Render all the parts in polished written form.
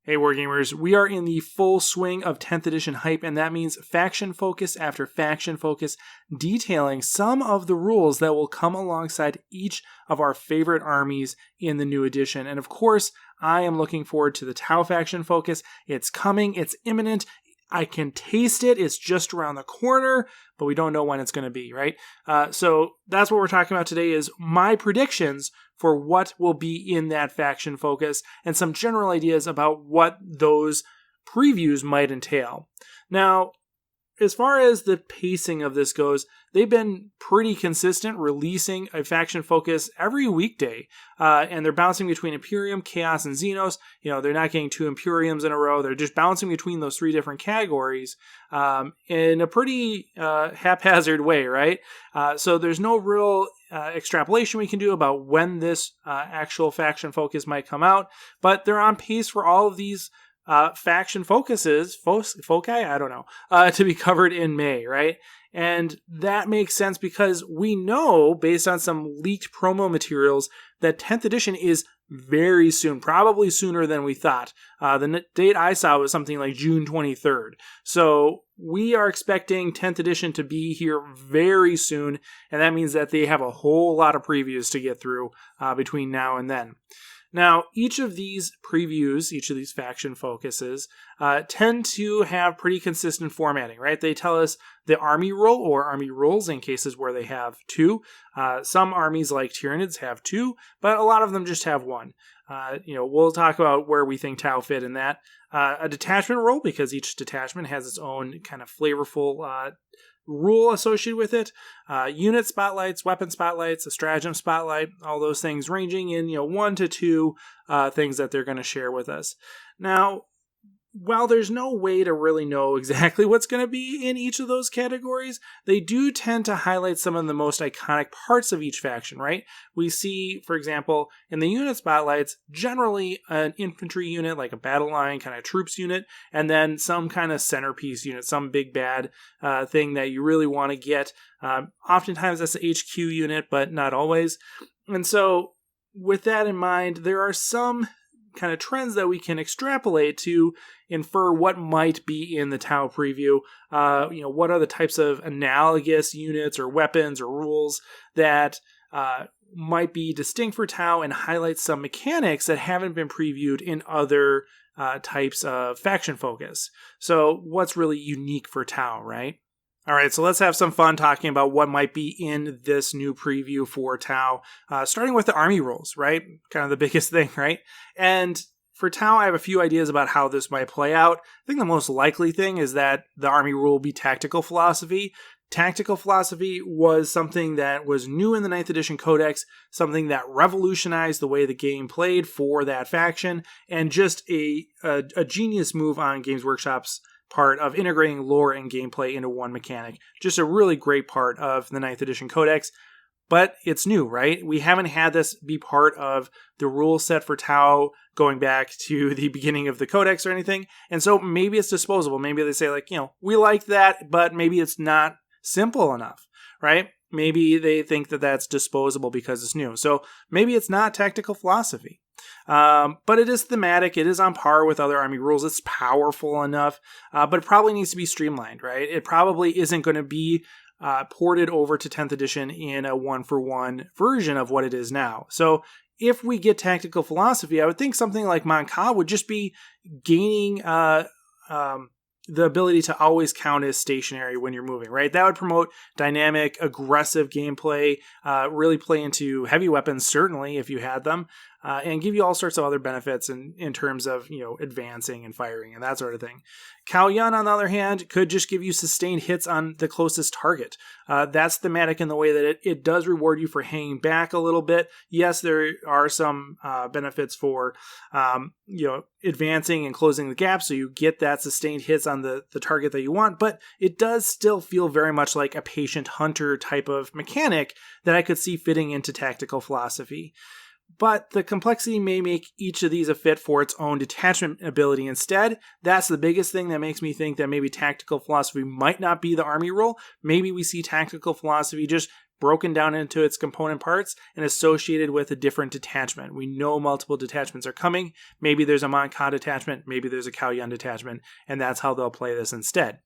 Hey Wargamers, we are in the full swing of 10th edition hype, and that means faction focus after faction focus, detailing some of the rules that will come alongside each of our favorite armies in the new edition. And of course, I am looking forward to the Tau faction focus. It's coming, it's imminent, I can taste it, it's just around the corner, but we don't know when it's going to be, right? So that's what we're talking about today, is my predictions for what will be in that faction focus and some general ideas about what those previews might entail. Now, as far as the pacing of this goes, they've been pretty consistent, releasing a faction focus every weekday, and they're bouncing between Imperium, Chaos, and Xenos. You know, they're not getting 2 Imperiums in a row. They're just bouncing between those 3 different categories in a pretty haphazard way, right? So there's no real extrapolation we can do about when this actual faction focus might come out, but they're on pace for all of these faction focuses, foci, I don't know, to be covered in May, right? And that makes sense because we know, based on some leaked promo materials, that 10th edition is very soon, probably sooner than we thought. The date I saw was something like June 23rd. So we are expecting 10th edition to be here very soon, and that means that they have a whole lot of previews to get through between now and then. Now, each of these previews, each of these faction focuses, tend to have pretty consistent formatting, right? They tell us the army role or army rules in cases where they have 2. Some armies like Tyranids have 2, but a lot of them just have 1. We'll talk about where we think Tau fit in that. A detachment role, because each detachment has its own kind of flavorful rule associated with it, unit spotlights, weapon spotlights, a stratagem spotlight, all those things ranging in 1 to 2 things that they're going to share with us. Now, while there's no way to really know exactly what's going to be in each of those categories, they do tend to highlight some of the most iconic parts of each faction, right? We see, for example, in the unit spotlights, generally an infantry unit, like a battle line kind of troops unit, and then some kind of centerpiece unit, some big bad thing that you really want to get. Oftentimes that's the HQ unit, but not always. And so with that in mind, there are some kind of trends that we can extrapolate to infer what might be in the Tau preview. What are the types of analogous units or weapons or rules that might be distinct for Tau and highlight some mechanics that haven't been previewed in other types of faction focus. So what's really unique for Tau, right? All right, so let's have some fun talking about what might be in this new preview for Tau, starting with the army rules, right? Kind of the biggest thing, right? And for Tau, I have a few ideas about how this might play out. I think the most likely thing is that the army rule will be tactical philosophy. Tactical philosophy was something that was new in the 9th edition codex, something that revolutionized the way the game played for that faction, and just a genius move on Games Workshop's part of integrating lore and gameplay into one mechanic. Just a really great part of the 9th edition codex, but it's new, right? We haven't had this be part of the rule set for Tau going back to the beginning of the codex or anything, and so maybe it's disposable. Maybe they say, we like that, but maybe it's not simple enough, right? Maybe they think that that's disposable because it's new. So maybe it's not tactical philosophy. But it is thematic. It is on par with other army rules. It's powerful enough, but it probably needs to be streamlined, right? It probably isn't going to be ported over to 10th edition in a 1-for-1 version of what it is now. So if we get tactical philosophy, I would think something like Monka would just be gaining the ability to always count as stationary when you're moving, right? That would promote dynamic, aggressive gameplay, really play into heavy weapons, certainly, if you had them, and give you all sorts of other benefits in terms of, advancing and firing and that sort of thing. Cao Yun, on the other hand, could just give you sustained hits on the closest target. That's thematic in the way that it does reward you for hanging back a little bit. Yes, there are some benefits for, advancing and closing the gap, so you get that sustained hits on the target that you want, but it does still feel very much like a patient hunter type of mechanic that I could see fitting into tactical philosophy. But the complexity may make each of these a fit for its own detachment ability instead. That's the biggest thing that makes me think that maybe tactical philosophy might not be the army role. Maybe we see tactical philosophy just broken down into its component parts and associated with a different detachment. We know multiple detachments are coming. Maybe there's a Mon-Ka detachment, maybe there's a Kalyan detachment, and that's how they'll play this instead.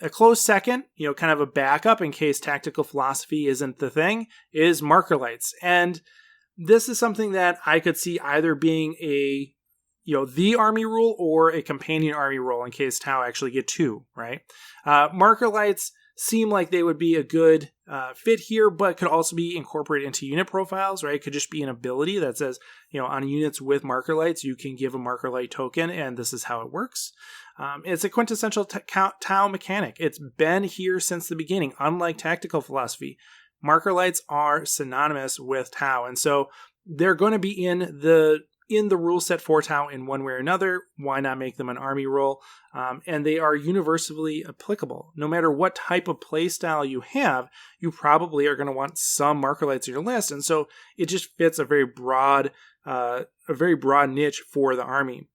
A close second, kind of a backup in case tactical philosophy isn't the thing, is marker lights. And this is something that I could see either being the army rule or a companion army rule in case Tau actually get 2, right? Marker lights seem like they would be a good fit here, but could also be incorporated into unit profiles, right? It could just be an ability that says, on units with marker lights, you can give a marker light token, and this is how it works. It's a quintessential Tau mechanic. It's been here since the beginning, unlike tactical philosophy. Marker lights are synonymous with Tau, and so they're going to be in the rule set for Tau in one way or another. Why not make them an army rule? And they are universally applicable. No matter what type of play style you have, you probably are going to want some marker lights in your list, and so it just fits a very broad niche for the army.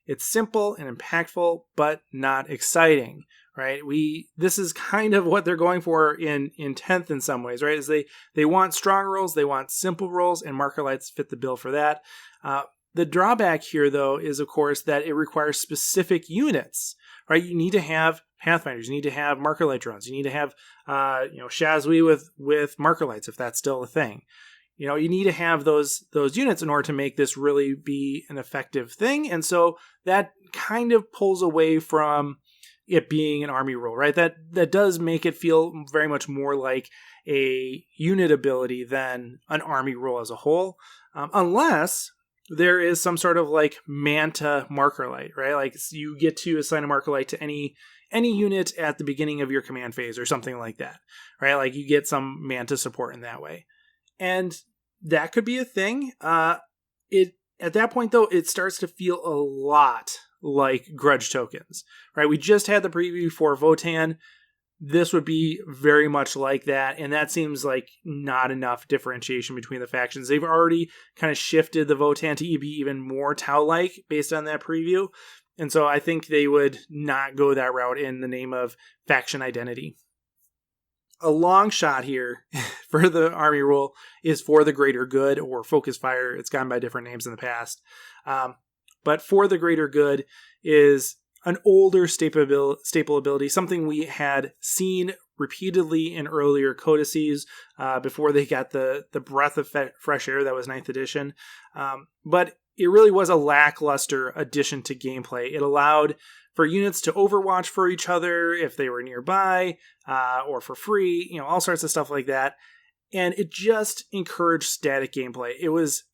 It's simple and impactful, but not exciting, right? This is kind of what they're going for in 10th in some ways, right? Is they want strong rolls, they want simple rolls, and marker lights fit the bill for that. The drawback here, though, is, of course, that it requires specific units, right? You need to have Pathfinders, you need to have marker light drones, you need to have, Shazwi with marker lights, if that's still a thing. You need to have those units in order to make this really be an effective thing. And so that kind of pulls away from it being an army rule, right? That does make it feel very much more like a unit ability than an army rule as a whole. Unless there is some sort of like Manta marker light, right? Like you get to assign a marker light to any unit at the beginning of your command phase or something like that, right? Like you get some Manta support in that way. And that could be a thing. At that point, though, it starts to feel a lot like grudge tokens, right? We just had the preview for Votann. This would be very much like that, and that seems like not enough differentiation between the factions. They've already kind of shifted the Votann to be even more Tau-like based on that preview, and so I think they would not go that route in the name of faction identity. A long shot here for the army rule is For the Greater Good, or Focus Fire. It's gone by different names in the past. But For the Greater Good is an older staple ability, something we had seen repeatedly in earlier codices before they got the breath of fresh air that was 9th edition. But it really was a lackluster addition to gameplay. It allowed for units to overwatch for each other if they were nearby, or for free, all sorts of stuff like that. And it just encouraged static gameplay. It was,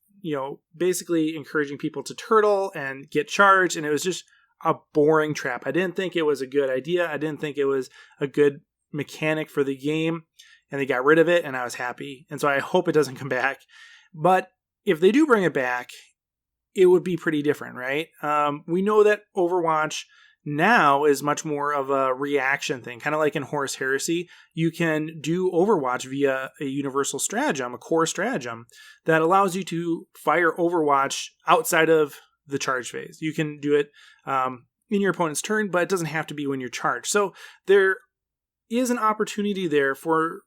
basically encouraging people to turtle and get charged, and it was just a boring trap. I didn't think it was a good idea. I didn't think it was a good mechanic for the game, and they got rid of it, and I was happy. And so I hope it doesn't come back. But if they do bring it back, it would be pretty different, right? We know that Overwatch now is much more of a reaction thing, kind of like in Horus Heresy. You can do Overwatch via a universal stratagem, a core stratagem, that allows you to fire Overwatch outside of the charge phase. You can do it in your opponent's turn, but it doesn't have to be when you're charged. So there is an opportunity there for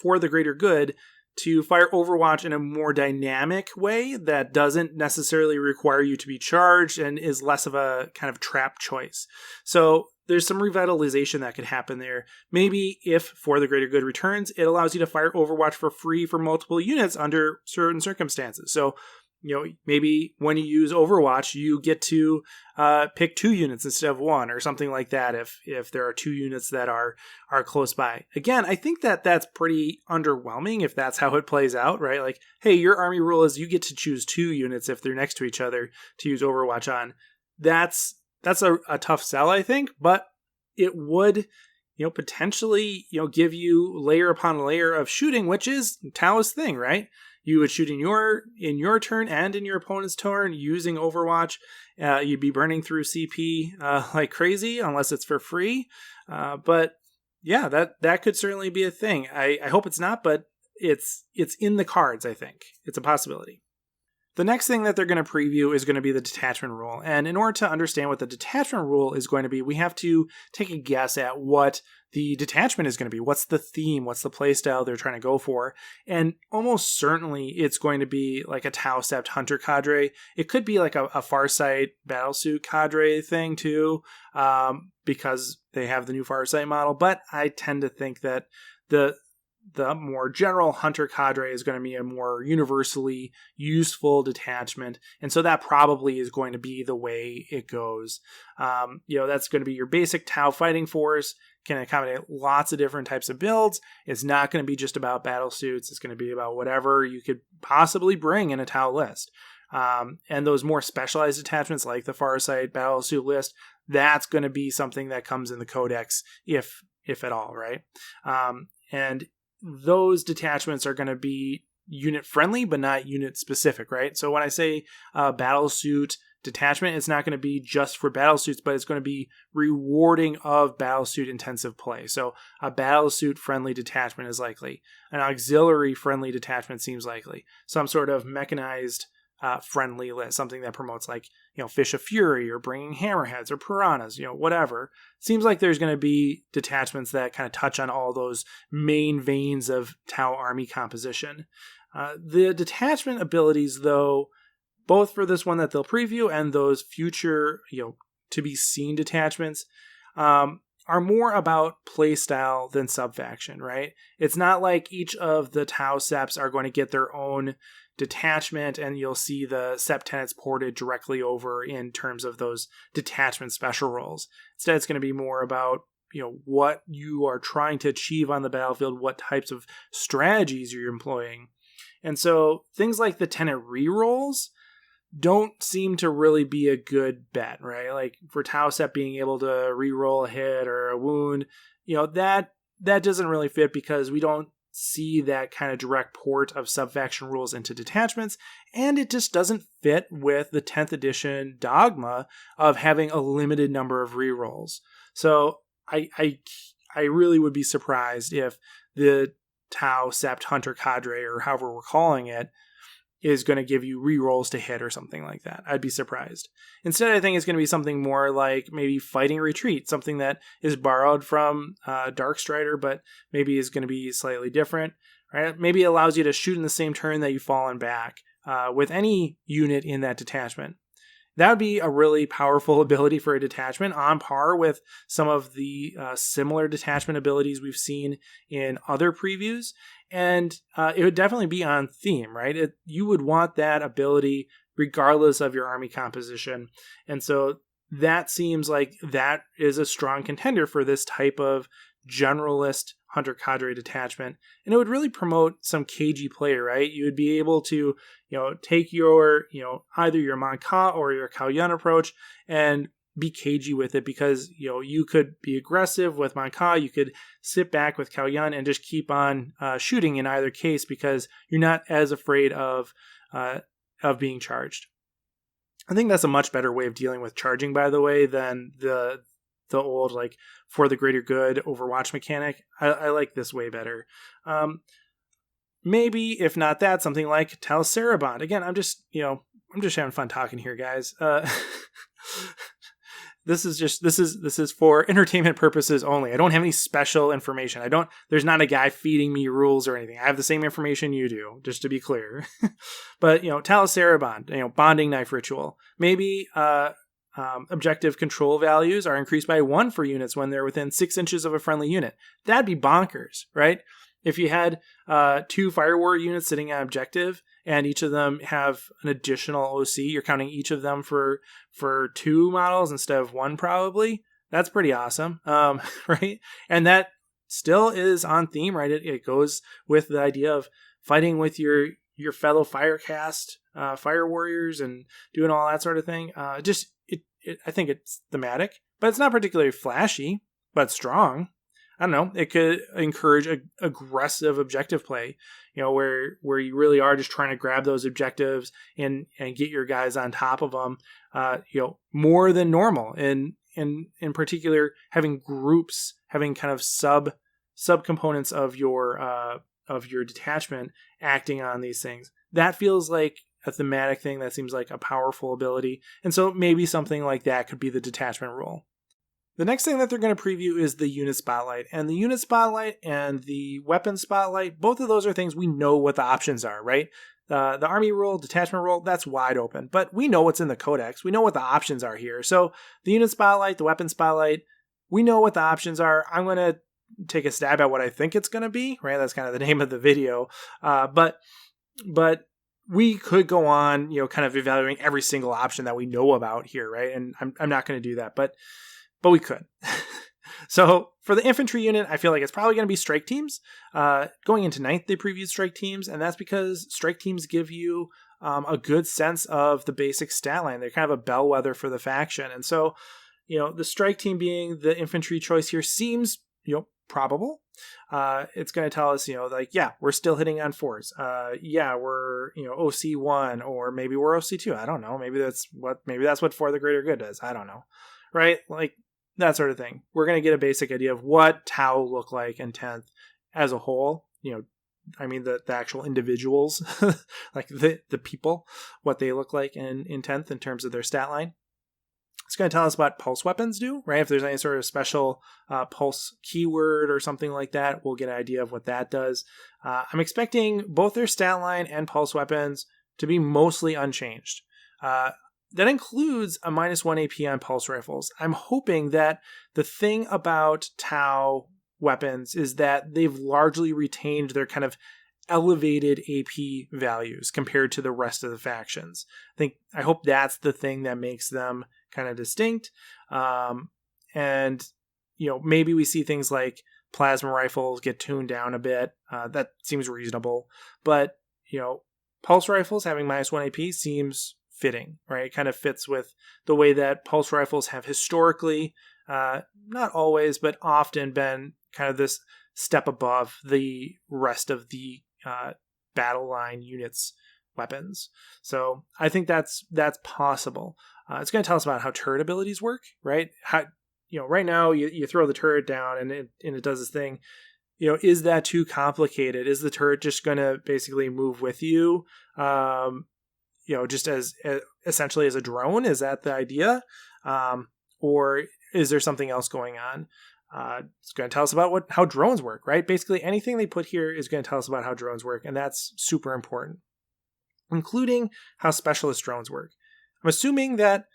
the greater good to fire Overwatch in a more dynamic way that doesn't necessarily require you to be charged and is less of a kind of trap choice. So there's some revitalization that could happen there. Maybe if For the Greater Good returns, it allows you to fire Overwatch for free for multiple units under certain circumstances. So, maybe when you use Overwatch, you get to pick 2 units instead of 1 or something like that if there are 2 units that are close by. Again, I think that's pretty underwhelming if that's how it plays out, right? Like, hey, your army rule is you get to choose 2 units if they're next to each other to use Overwatch on. That's a tough sell, I think, but it would potentially give you layer upon layer of shooting, which is Tao's thing, right? You would shoot in your turn and in your opponent's turn using Overwatch. You'd be burning through CP like crazy unless it's for free. But yeah, that could certainly be a thing. I hope it's not, but it's in the cards. I think it's a possibility. The next thing that they're going to preview is going to be the detachment rule. And in order to understand what the detachment rule is going to be, we have to take a guess at what the detachment is going to be. What's the theme? What's the playstyle they're trying to go for? And almost certainly it's going to be like a Tau Sept Hunter cadre. It could be like a Farsight Battlesuit cadre thing too, because they have the new Farsight model. But I tend to think that the more general Hunter cadre is going to be a more universally useful detachment. And so that probably is going to be the way it goes. That's going to be your basic Tau fighting force, can accommodate lots of different types of builds. It's not going to be just about battle suits. It's going to be about whatever you could possibly bring in a Tau list. And those more specialized detachments like the Farsight Battlesuit list, that's going to be something that comes in the Codex, if at all, right? And those detachments are going to be unit friendly, but not unit specific, right? So when I say battlesuit detachment, it's not going to be just for battlesuits, but it's going to be rewarding of battlesuit intensive play. So a battlesuit friendly detachment is likely. An auxiliary friendly detachment seems likely. Some sort of mechanized friendly list, something that promotes like, Fish of Fury or bringing hammerheads or piranhas, whatever. Seems like there's going to be detachments that kind of touch on all those main veins of Tau army composition. The detachment abilities, though, both for this one that they'll preview and those future, to be seen detachments, are more about playstyle than subfaction, right? It's not like each of the Tau Septs are going to get their own detachment and you'll see the Sept tenets ported directly over in terms of those detachment special roles. Instead, it's going to be more about what you are trying to achieve on the battlefield, what types of strategies you're employing. And so things like the tenet rerolls don't seem to really be a good bet, right? Like for Tau Sept being able to reroll a hit or a wound, that doesn't really fit because we don't see that kind of direct port of subfaction rules into detachments, and it just doesn't fit with the 10th edition dogma of having a limited number of rerolls. So I really would be surprised if the Tau Sept Hunter cadre, or however we're calling it, is going to give you rerolls to hit or something like that. I'd be surprised. Instead, I think it's going to be something more like maybe Fighting Retreat, something that is borrowed from Dark Strider, but maybe is going to be slightly different. Right? Maybe it allows you to shoot in the same turn that you've fallen back with any unit in that detachment. That would be a really powerful ability for a detachment, on par with some of the similar detachment abilities we've seen in other previews. And it would definitely be on theme, right? You would want that ability regardless of your army composition. And so that seems like that is a strong contender for this type of generalist Hunter cadre detachment. And it would really promote some cagey play, right? You would be able to, take your, either your Manka or your Kaoyun approach and be cagey with it, because, you could be aggressive with Manka, you could sit back with Kaoyun and just keep on shooting in either case because you're not as afraid of being charged. I think that's a much better way of dealing with charging, by the way, than the old, like, for the greater good Overwatch mechanic. I like this way better. Maybe, if not that, something like Talcerabond. Again, I'm just having fun talking here, guys. This is for entertainment purposes only. I don't have any special information. There's not a guy feeding me rules or anything. I have the same information you do, just to be clear. But, Talcerabond, bonding knife ritual. Maybe, objective control values are increased by 1 for units when they're within 6 inches of a friendly unit. That'd be bonkers, right? If you had 2 Fire Warrior units sitting on objective and each of them have an additional OC, you're counting each of them for 2 models instead of 1 probably. That's pretty awesome, right? And that still is on theme, right? It goes with the idea of fighting with your fellow Firecast Fire Warriors and doing all that sort of thing. I think it's thematic, but it's not particularly flashy, but strong. I don't know. It could encourage aggressive objective play, where you really are just trying to grab those objectives and get your guys on top of them, more than normal. And in particular, having groups, having kind of subcomponents of your detachment acting on these things. That feels like a thematic thing that seems like a powerful ability. And so maybe something like that could be the detachment rule. The next thing that they're going to preview is the unit spotlight. And the unit spotlight and the weapon spotlight, both of those are things we know what the options are, right? The army rule, detachment rule, that's wide open. But we know what's in the codex. We know what the options are here. So the unit spotlight, the weapon spotlight, we know what the options are. I'm going to take a stab at what I think it's going to be, right? That's kind of the name of the video. But we could go on, kind of evaluating every single option that we know about here, right? And I'm not going to do that, but we could. So for the infantry unit, I feel like it's probably going to be strike teams. Going into 9th, they previewed strike teams, and that's because strike teams give you a good sense of the basic stat line. They're kind of a bellwether for the faction. And so, the strike team being the infantry choice here seems, probable. It's going to tell us, we're still hitting on 4s. We're, OC1, or maybe we're OC2. I don't know. Maybe that's what For the Greater Good does. I don't know. Right? Like that sort of thing. We're going to get a basic idea of what Tau look like in 10th as a whole. The actual individuals, like the people, what they look like in 10th in terms of their stat line. It's going to tell us what pulse weapons do, right? If there's any sort of special pulse keyword or something like that, we'll get an idea of what that does. I'm expecting both their stat line and pulse weapons to be mostly unchanged. That includes a -1 AP on pulse rifles. I'm hoping that the thing about Tau weapons is that they've largely retained their kind of elevated AP values compared to the rest of the factions. I hope that's the thing that makes them kind of distinct. Maybe we see things like plasma rifles get tuned down a bit. That seems reasonable. But, pulse rifles having -1 AP seems fitting, right? It kind of fits with the way that pulse rifles have historically, not always, but often been kind of this step above the rest of the battle line units weapons. So I think that's possible. It's going to tell us about how turret abilities work, right? How, right now you throw the turret down and it does this thing. Is that too complicated? Is the turret just going to basically move with you? Just as essentially as a drone? Is that the idea? Or is there something else going on? It's going to tell us about how drones work, right? Basically anything they put here is going to tell us about how drones work, and that's super important, including how specialist drones work. I'm assuming that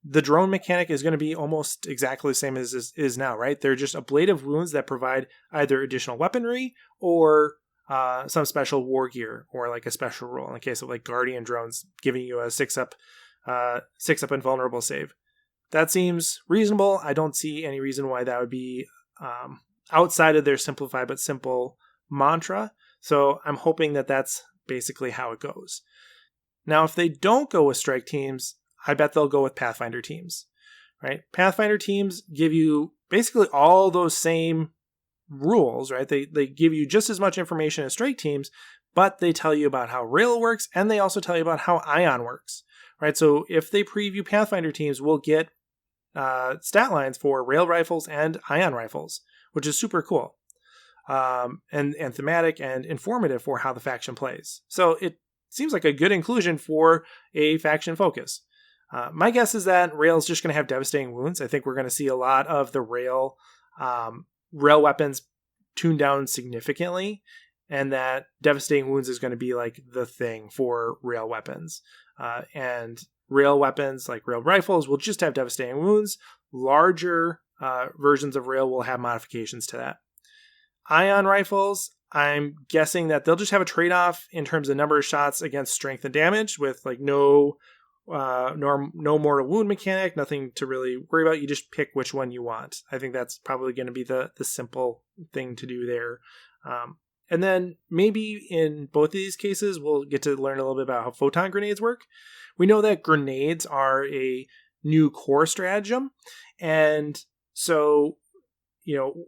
the drone mechanic is going to be almost exactly the same as is now, right? They're just ablative wounds that provide either additional weaponry or some special war gear, or like a special rule in the case of like Guardian drones giving you a 6-up invulnerable save. That seems reasonable. I don't see any reason why that would be outside of their simplified but simple mantra. So I'm hoping that that's basically how it goes. Now, if they don't go with strike teams, I bet they'll go with Pathfinder teams, right? Pathfinder teams give you basically all those same rules, right? They give you just as much information as strike teams, but they tell you about how rail works, and they also tell you about how ion works, right? So if they preview Pathfinder teams, we'll get stat lines for rail rifles and ion rifles, which is super cool, and thematic and informative for how the faction plays. So it seems like a good inclusion for a faction focus. My guess is that rail is just going to have devastating wounds. I think we're going to see a lot of the rail weapons tuned down significantly, and that devastating wounds is going to be like the thing for rail weapons. And rail weapons like rail rifles will just have devastating wounds. Larger versions of rail will have modifications to that. Ion rifles, I'm guessing that they'll just have a trade-off in terms of number of shots against strength and damage, with like no mortal wound mechanic, nothing to really worry about. You just pick which one you want. I think that's probably going to be the simple thing to do there. And then maybe in both of these cases, we'll get to learn a little bit about how photon grenades work. We know that grenades are a new core stratagem. And so,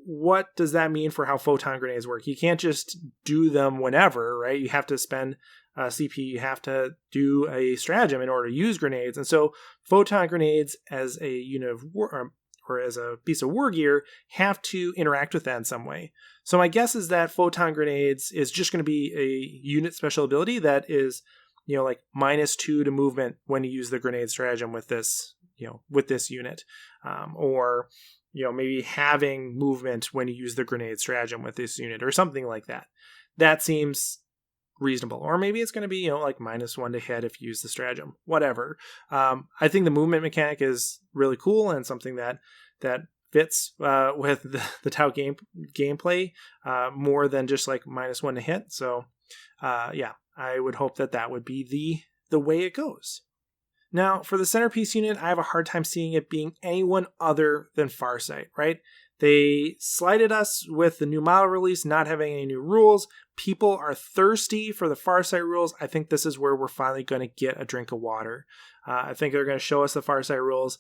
what does that mean for how photon grenades work? You can't just do them whenever, right? You have to spend CP, you have to do a stratagem in order to use grenades. And so photon grenades as a unit of war, or as a piece of war gear, have to interact with that in some way. So my guess is that photon grenades is just going to be a unit special ability that is like -2 to movement when you use the grenade stratagem with this, with this unit, or maybe having movement when you use the grenade stratagem with this unit, or something like that. That seems reasonable. Or maybe it's going to be like -1 to hit if you use the stratagem. Whatever. I think the movement mechanic is really cool and something that fits with the Tau gameplay more than just like -1 to hit. So yeah, I would hope that would be the way it goes. Now, for the centerpiece unit, I have a hard time seeing it being anyone other than Farsight, right? They slighted us with the new model release, not having any new rules. People are thirsty for the Farsight rules. I think this is where we're finally going to get a drink of water. I think they're going to show us the Farsight rules,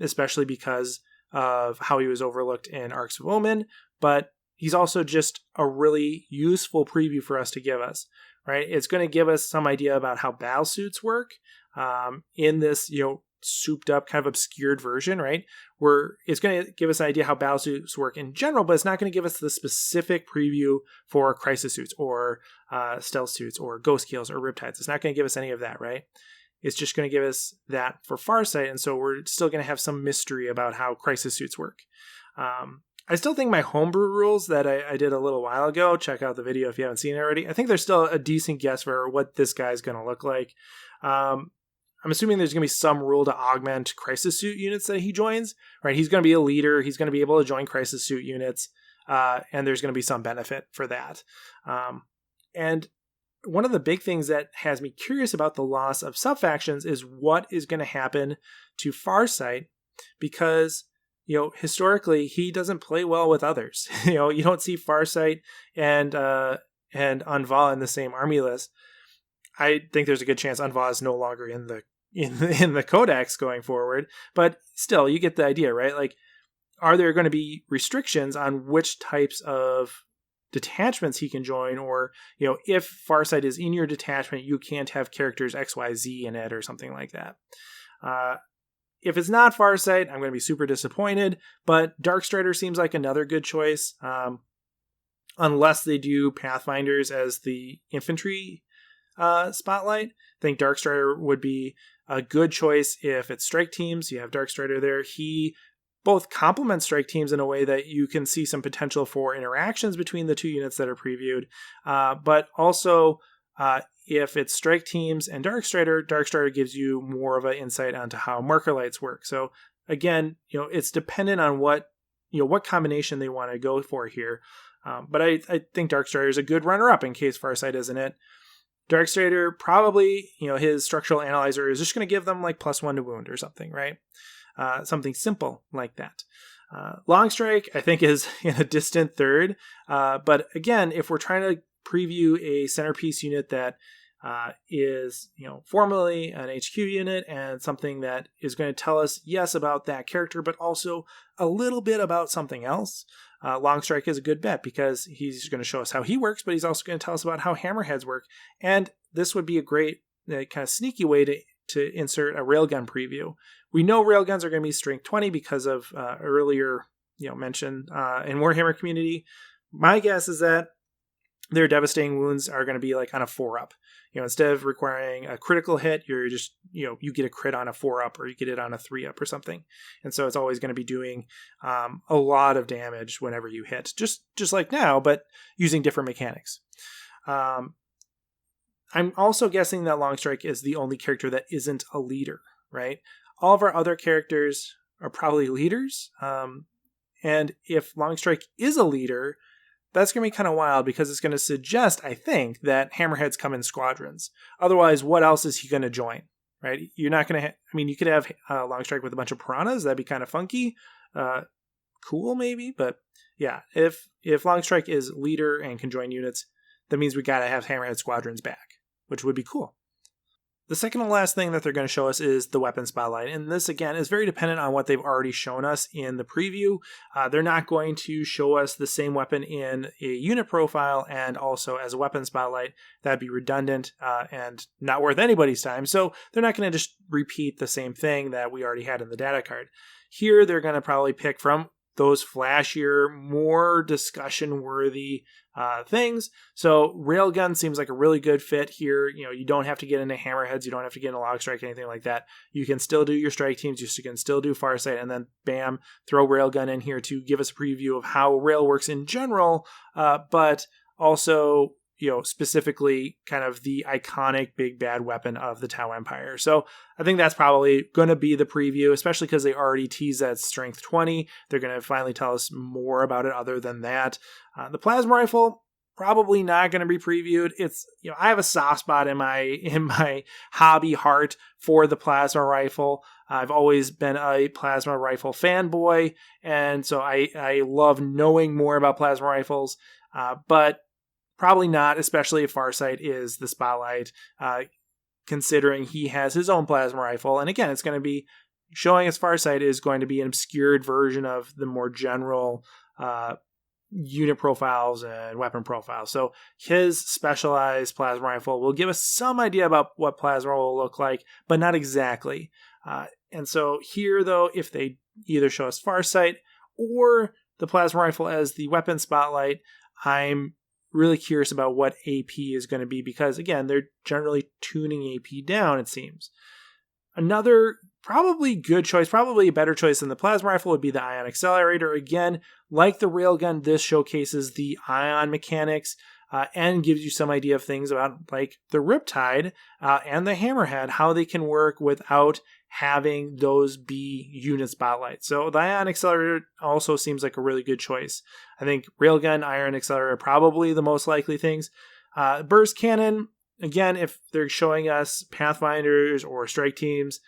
especially because of how he was overlooked in Arcs of Omen, but he's also just a really useful preview for us to give us, right? It's going to give us some idea about how battle suits work in this, souped up kind of obscured version, right? Where it's going to give us an idea how battle suits work in general, but it's not going to give us the specific preview for crisis suits or stealth suits or ghost kills or riptides. It's not going to give us any of that, right? It's just going to give us that for Farsight, and so we're still going to have some mystery about how crisis suits work. I still think my homebrew rules that I did a little while ago, check out the video if you haven't seen it already, I think they're still a decent guess for what this guy's going to look like. I'm assuming there's going to be some rule to augment crisis suit units that he joins, right? He's going to be a leader. He's going to be able to join crisis suit units, and there's going to be some benefit for that. And one of the big things that has me curious about the loss of sub-factions is what is going to happen to Farsight, because, historically, he doesn't play well with others. You don't see Farsight and Anva in the same army list. I think there's a good chance Anva is no longer in the codex going forward, but still, you get the idea, right? Like, are there going to be restrictions on which types of detachments he can join, or if Farsight is in your detachment, you can't have characters XYZ in it or something like that. If it's not Farsight, I'm going to be super disappointed, but Darkstrider seems like another good choice, unless they do Pathfinders as the infantry spotlight. I think Darkstrider would be a good choice if it's strike teams. You have Darkstrider there. He both complements strike teams in a way that you can see some potential for interactions between the two units that are previewed. But also, if it's strike teams and Darkstrider gives you more of an insight onto how marker lights work. So again, it's dependent on what combination they want to go for here. But I think Darkstrider is a good runner-up in case Farsight isn't it. Darkstrider probably, his structural analyzer is just going to give them like +1 to wound or something, right? Something simple like that. Longstrike, I think, is in a distant third. But again, if we're trying to preview a centerpiece unit that is, formally an HQ unit and something that is going to tell us, yes, about that character, but also a little bit about something else, Longstrike is a good bet because he's going to show us how he works, but he's also going to tell us about how hammerheads work. And this would be a great kind of sneaky way to insert a railgun preview. We know railguns are going to be strength 20 because of earlier mention in Warhammer community. My guess is that their devastating wounds are going to be like on a 4-up. Instead of requiring a critical hit, you're just, you get a crit on a 4-up or you get it on a 3-up or something. And so it's always going to be doing a lot of damage whenever you hit, just like now, but using different mechanics. I'm also guessing that Longstrike is the only character that isn't a leader, right? All of our other characters are probably leaders. And if Longstrike is a leader, that's going to be kind of wild because it's going to suggest, I think, that hammerheads come in squadrons. Otherwise, what else is he going to join, right? You're not going to you could have Longstrike with a bunch of piranhas. That'd be kind of funky. Cool, maybe. But yeah, if Longstrike is leader and can join units, that means we got to have hammerhead squadrons back, which would be cool. The second and last thing that they're going to show us is the weapon spotlight. And this, again, is very dependent on what they've already shown us in the preview. They're not going to show us the same weapon in a unit profile and also as a weapon spotlight. That'd be redundant and not worth anybody's time. So they're not going to just repeat the same thing that we already had in the data card. Here, they're going to probably pick from those flashier, more discussion-worthy things. So Railgun seems like a really good fit here. You don't have to get into Hammerheads, you don't have to get into Log Strike, anything like that. You can still do your strike teams, you can still do Farsight, and then bam, throw Railgun in here to give us a preview of how Rail works in general, but also specifically kind of the iconic big bad weapon of the Tau Empire. So I think that's probably going to be the preview, especially because they already teased that strength 20. They're going to finally tell us more about it other than that. The plasma rifle, probably not going to be previewed. It's, I have a soft spot in my hobby heart for the plasma rifle. I've always been a plasma rifle fanboy, and so I love knowing more about plasma rifles, but probably not, especially if Farsight is the spotlight, considering he has his own plasma rifle. And again, it's going to be showing us Farsight is going to be an obscured version of the more general unit profiles and weapon profiles. So his specialized plasma rifle will give us some idea about what plasma will look like, but not exactly. And so here, though, if they either show us Farsight or the plasma rifle as the weapon spotlight, I'm really curious about what AP is going to be, because again, they're generally tuning AP down, it seems. Another probably good choice, probably a better choice than the plasma rifle, would be the ion accelerator. Again, like the railgun, this showcases the ion mechanics and gives you some idea of things about like the Riptide and the Hammerhead, how they can work without having those be unit spotlights. So the ion accelerator also seems like a really good choice. I think railgun, ion accelerator are probably the most likely things. Burst cannon, again, if they're showing us Pathfinders or strike teams,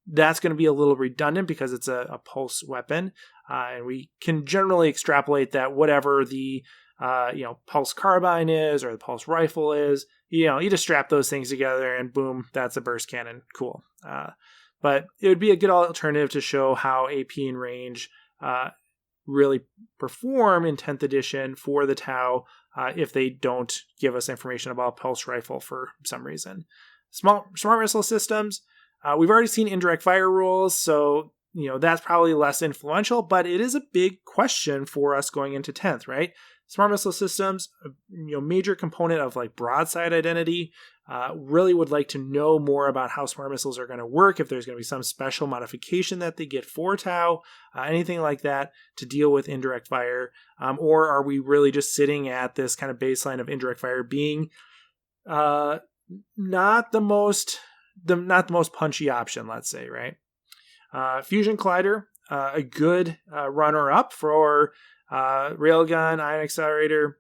that's going to be a little redundant because it's a pulse weapon. And we can generally extrapolate that whatever the pulse carbine is or the pulse rifle is, you just strap those things together and boom, that's a burst cannon. Cool. But it would be a good alternative to show how AP and range really perform in 10th edition for the Tau if they don't give us information about pulse rifle for some reason. Smart missile systems, we've already seen indirect fire rules, so that's probably less influential, but it is a big question for us going into 10th, right? Smart missile systems, major component of like broadside identity. Really would like to know more about how smart missiles are going to work, if there's going to be some special modification that they get for Tau, anything like that to deal with indirect fire, or are we really just sitting at this kind of baseline of indirect fire being not the most punchy option, let's say, right? Fusion Collider, a good runner-up for railgun, ion accelerator.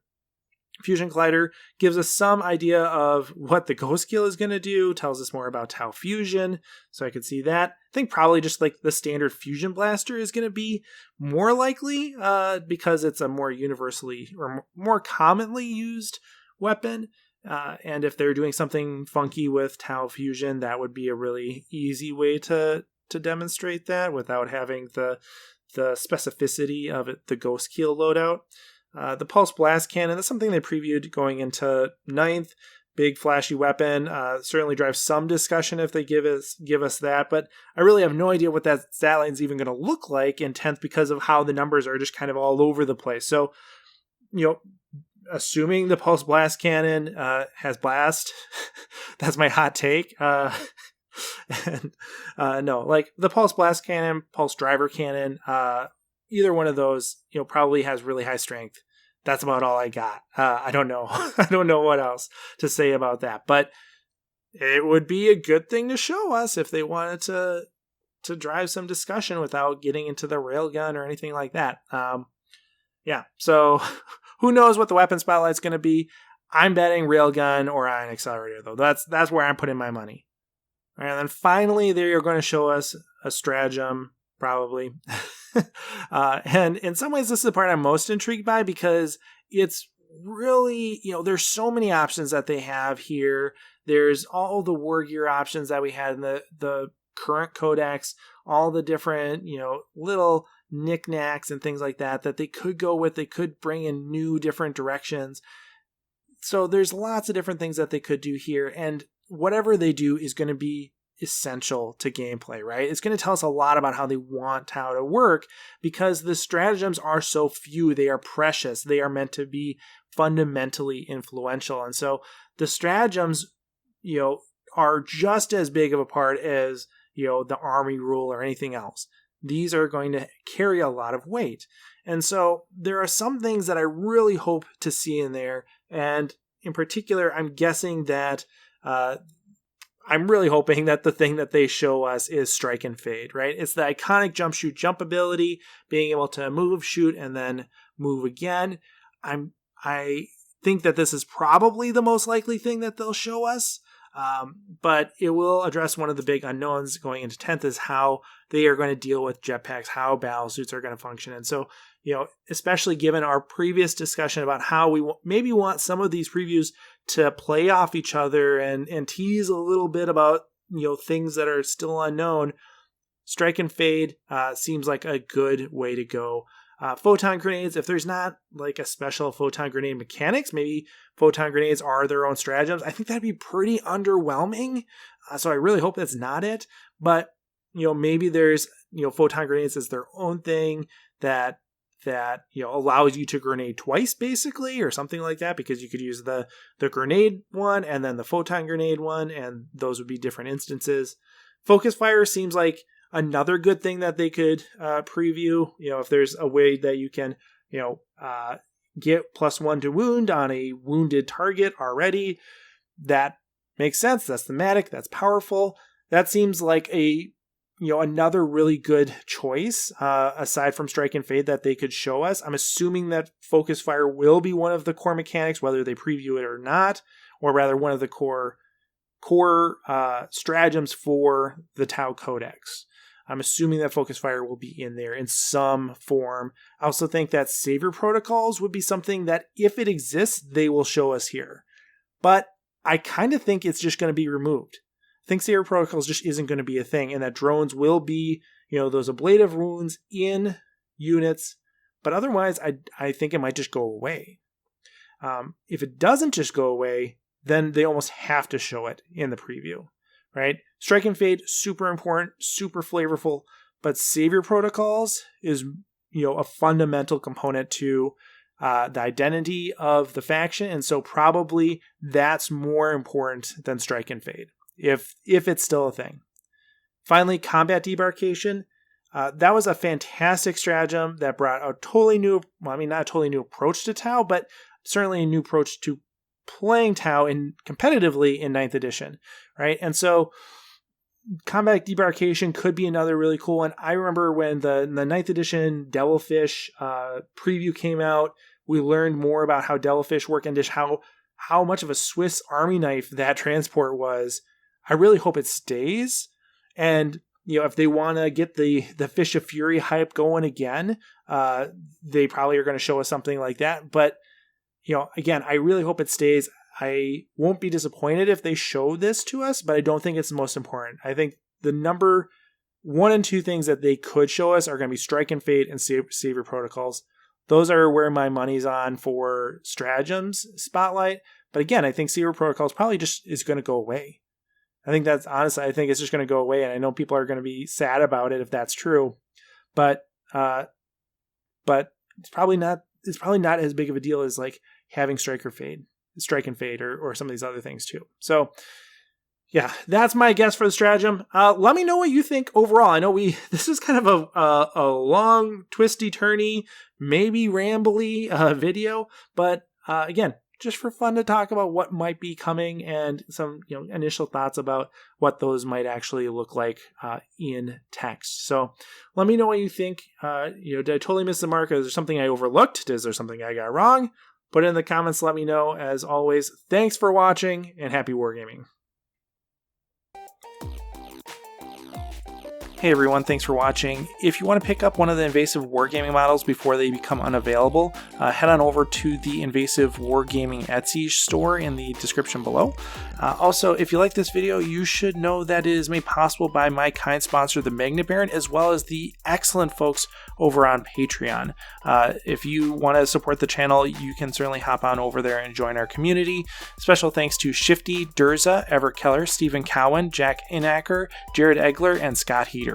Fusion Collider gives us some idea of what the Ghost Kill is going to do, tells us more about Tau Fusion, so I could see that. I think probably just like the standard Fusion Blaster is going to be more likely because it's a more universally or more commonly used weapon. And if they're doing something funky with Tau Fusion, that would be a really easy way to demonstrate that without having the specificity of it, the Ghost Kill loadout. The Pulse Blast Cannon, that's something they previewed going into 9th. Big flashy weapon. Certainly drives some discussion if they give us that, but I really have no idea what that stat line is even going to look like in 10th because of how the numbers are just kind of all over the place. So, assuming the Pulse Blast Cannon has blast, that's my hot take. And no, like the Pulse Blast Cannon, Pulse Driver Cannon, either one of those, probably has really high strength. That's about all I got. I don't know. I don't know what else to say about that, but it would be a good thing to show us if they wanted to drive some discussion without getting into the railgun or anything like that. Yeah. So who knows what the weapon spotlight's going to be? I'm betting railgun or ion accelerator though. That's where I'm putting my money. All right, and then finally, they're going to show us a stratagem, probably. And in some ways, this is the part I'm most intrigued by because it's really, there's so many options that they have here. There's all the war gear options that we had in the current codex, all the different, little knickknacks and things like that they could go with. They could bring in new different directions. So there's lots of different things that they could do here. And whatever they do is going to be essential to gameplay, right? It's going to tell us a lot about how they want Tau to work because the stratagems are so few. They are precious. They are meant to be fundamentally influential. And so the stratagems, are just as big of a part as, the army rule or anything else. These are going to carry a lot of weight. And so there are some things that I really hope to see in there. And in particular, I'm guessing that I'm really hoping that the thing that they show us is Strike and Fade, right? It's the iconic jump, shoot, jump ability, being able to move, shoot, and then move again. I think that this is probably the most likely thing that they'll show us. But it will address one of the big unknowns going into 10th is how they are going to deal with jetpacks, how battlesuits are going to function. And so, especially given our previous discussion about how we maybe want some of these previews to play off each other and tease a little bit about, things that are still unknown, Strike and Fade seems like a good way to go. Photon grenades, if there's not like a special photon grenade mechanics, maybe photon grenades are their own stratagems. I think that'd be pretty underwhelming. So I really hope that's not it. But, maybe there's, photon grenades as their own thing that allows you to grenade twice basically, or something like that, because you could use the grenade one and then the photon grenade one, and those would be different instances. Focus fire seems like another good thing that they could preview, if there's a way that you can, get +1 to wound on a wounded target already. That makes sense. That's thematic. That's powerful. That seems like another really good choice aside from Strike and Fade that they could show us. I'm assuming that Focus Fire will be one of the core mechanics, whether they preview it or not, or rather one of the core stratagems for the Tau Codex. I'm assuming that Focus Fire will be in there in some form. I also think that Savior Protocols would be something that, if it exists, they will show us here. But I kind of think it's just going to be removed. I think Savior Protocols just isn't going to be a thing, and that drones will be, those ablative wounds in units. But otherwise, I think it might just go away. If it doesn't just go away, then they almost have to show it in the preview. Right? Strike and Fade, super important, super flavorful, but Savior Protocols is, a fundamental component to the identity of the faction, and so probably that's more important than Strike and Fade, if it's still a thing. Finally, Combat Debarkation. That was a fantastic stratagem that brought a totally new, not a totally new approach to Tau, but certainly a new approach to playing Tau competitively in 9th edition, right? And so Combat Debarkation could be another really cool one. I remember when the 9th edition Devilfish preview came out, we learned more about how Devilfish work and just how much of a Swiss Army knife that transport was. I really hope it stays. And, if they want to get the Fish of Fury hype going again, they probably are going to show us something like that. But again, I really hope it stays. I won't be disappointed if they show this to us, but I don't think it's the most important. I think the number 1 and 2 things that they could show us are going to be Strike and Fade and Savior Protocols. Those are where my money's on for Stratagem's Spotlight. But again, I think Savior Protocols probably just is going to go away. I think it's just going to go away, and I know people are going to be sad about it if that's true. But it's probably not as big of a deal as like having Strike and Fade or some of these other things too. So yeah, that's my guess for the stratagem. Let me know what you think overall. I know this is kind of a long, twisty, turny, maybe rambly video, but again, just for fun to talk about what might be coming and some initial thoughts about what those might actually look like in text. So let me know what you think. Did I totally miss the mark? Is there something I overlooked? Is there something I got wrong? Put it in the comments. Let me know. As always, thanks for watching and happy wargaming. Hey everyone, thanks for watching. If you want to pick up one of the Invasive Wargaming models before they become unavailable, head on over to the Invasive Wargaming Etsy store in the description below. Also, if you like this video, you should know that it is made possible by my kind sponsor, the Magnet Baron, as well as the excellent folks over on Patreon. If you want to support the channel, you can certainly hop on over there and join our community. Special thanks to Shifty, Durza, Everett Keller, Stephen Cowan, Jack Inacker, Jared Egler, and Scott Heater.